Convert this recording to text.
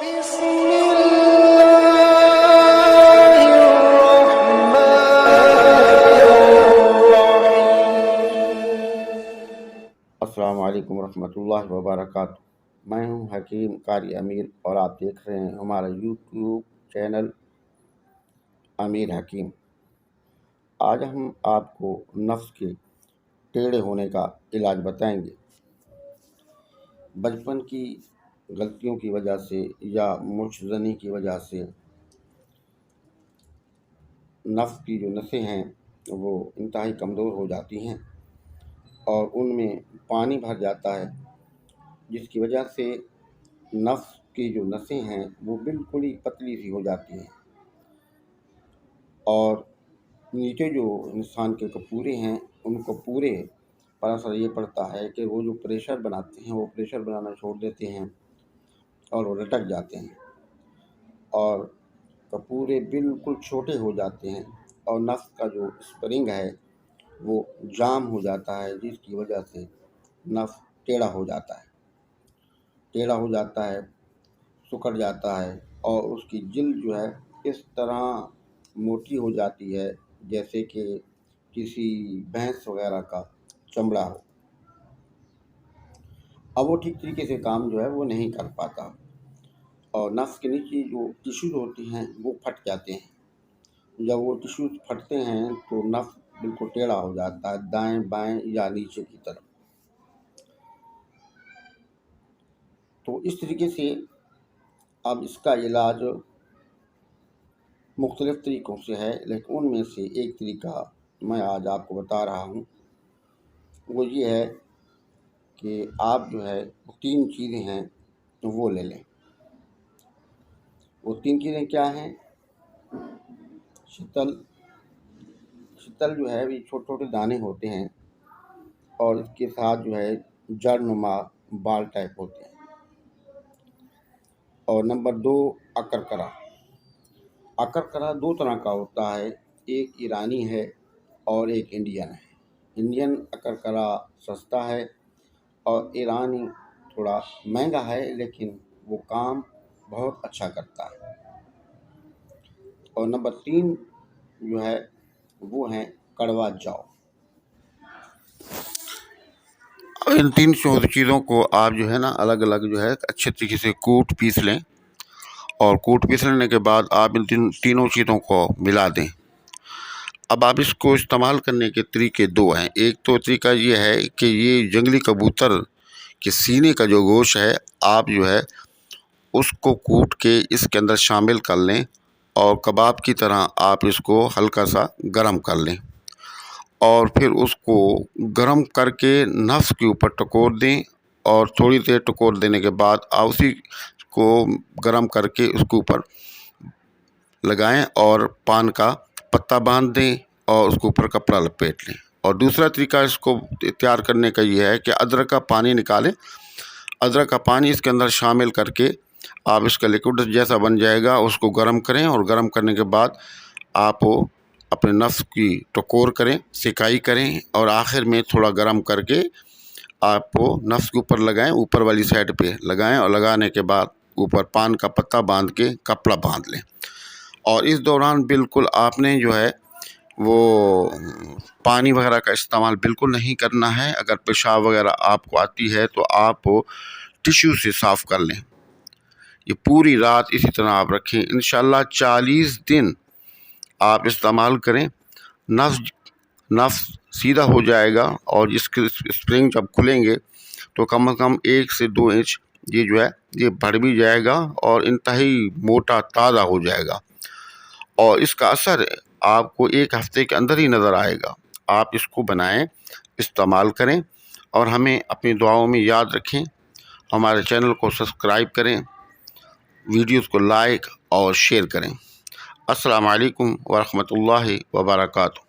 بسم الله الرحمن السلام علیکم ورحمۃ اللہ وبرکاتہ۔ میں ہوں حکیم قاری امیر اور آپ دیکھ رہے ہیں ہمارا یوٹیوب چینل امیر حکیم۔ آج ہم آپ کو نفس کے ٹیڑھے ہونے کا علاج بتائیں گے۔ بچپن کی غلطیوں کی وجہ سے یا مچ زنی کی وجہ سے نفس کی جو نسیں ہیں وہ انتہائی کمزور ہو جاتی ہیں اور ان میں پانی بھر جاتا ہے، جس کی وجہ سے نفس کی جو نسیں ہیں وہ بالکل ہی پتلی سی ہو جاتی ہیں، اور نیچے جو انسان کے کپورے ہیں ان کو پورے پر اثر یہ پڑتا ہے کہ وہ جو پریشر بناتے ہیں وہ پریشر بنانا چھوڑ دیتے ہیں اور وہ لٹک جاتے ہیں اور کپورے بالکل چھوٹے ہو جاتے ہیں، اور نفس کا جو اسپرنگ ہے وہ جام ہو جاتا ہے، جس کی وجہ سے نفس ٹیڑھا ہو جاتا ہے، سکڑ جاتا ہے، اور اس کی جلد جو ہے اس طرح موٹی ہو جاتی ہے جیسے کہ کسی بھینس وغیرہ کا چمڑا ہو۔ اب وہ ٹھیک طریقے سے کام جو ہے وہ نہیں کر پاتا، اور نفس کے نیچے جو ٹیشوز ہوتی ہیں وہ پھٹ جاتے ہیں۔ جب وہ ٹیشوز پھٹتے ہیں تو نفس بالکل ٹیڑھا ہو جاتا ہے، دائیں بائیں یا نیچے کی طرف۔ تو اس طریقے سے اب اس کا علاج مختلف طریقوں سے ہے، لیکن ان میں سے ایک طریقہ میں آج آپ کو بتا رہا ہوں۔ وہ یہ ہے کہ آپ جو ہے 3 چیزیں ہیں وہ لے لیں۔ وہ 3 چیزیں کیا ہیں؟ شتل جو ہے یہ چھوٹے چھوٹے دانے ہوتے ہیں، اور اس کے ساتھ جو ہے جڑ نما بال ٹائپ ہوتے ہیں۔ اور نمبر 2 اکرکرا 2 طرح کا ہوتا ہے، ایک ایرانی ہے اور ایک انڈین ہے۔ انڈین اکرکرا سستا ہے اور ایرانی تھوڑا مہنگا ہے، لیکن وہ کام بہت اچھا کرتا ہے۔ اور نمبر 3 جو ہے وہ ہیں کڑوا جو۔ ان 3 چیزوں کو آپ جو ہے نا الگ الگ جو ہے اچھے طریقے سے کوٹ پیس لیں، اور کوٹ پیس لینے کے بعد آپ ان تینوں چیزوں کو ملا دیں۔ اب آپ اس کو استعمال کرنے کے طریقے 2 ہیں۔ ایک تو طریقہ یہ ہے کہ یہ جنگلی کبوتر کے سینے کا جو گوشت ہے آپ جو ہے اس کو کوٹ کے اس کے اندر شامل کر لیں، اور کباب کی طرح آپ اس کو ہلکا سا گرم کر لیں، اور پھر اس کو گرم کر کے نفس کے اوپر ٹکور دیں، اور تھوڑی دیر ٹکور دینے کے بعد آپ اسی کو گرم کر کے اس کے اوپر لگائیں اور پان کا پتا باندھ دیں اور اس کے اوپر کپڑا لپیٹ لیں۔ اور دوسرا طریقہ اس کو تیار کرنے کا یہ ہے کہ ادرک کا پانی نکالیں، ادرک کا پانی اس کے اندر شامل کر کے آپ اس کا لیکوڈ جیسا بن جائے گا اس کو گرم کریں، اور گرم کرنے کے بعد آپ اپنے نفس کی ٹکور کریں، سیکائی کریں، اور آخر میں تھوڑا گرم کر کے آپ نفس کے اوپر لگائیں، اوپر والی سائڈ پہ لگائیں، اور لگانے کے بعد اوپر پان کا پتا باندھ کے کپڑا باندھ لیں۔ اور اس دوران بالکل آپ نے جو ہے وہ پانی وغیرہ کا استعمال بالکل نہیں کرنا ہے۔ اگر پیشاب وغیرہ آپ کو آتی ہے تو آپ ٹیشو سے صاف کر لیں۔ یہ پوری رات اسی طرح آپ رکھیں، انشاءاللہ 40 دن آپ استعمال کریں، نفس سیدھا ہو جائے گا، اور اس کے اسپرنگ جب کھلیں گے تو کم از کم 1 سے 2 انچ یہ جو ہے یہ بڑھ بھی جائے گا، اور انتہائی موٹا تازہ ہو جائے گا، اور اس کا اثر آپ کو 1 ہفتے کے اندر ہی نظر آئے گا۔ آپ اس کو بنائیں، استعمال کریں، اور ہمیں اپنی دعاؤں میں یاد رکھیں۔ ہمارے چینل کو سبسکرائب کریں، ویڈیوز کو لائک اور شیئر کریں۔ السلام علیکم ورحمۃ اللہ وبرکاتہ۔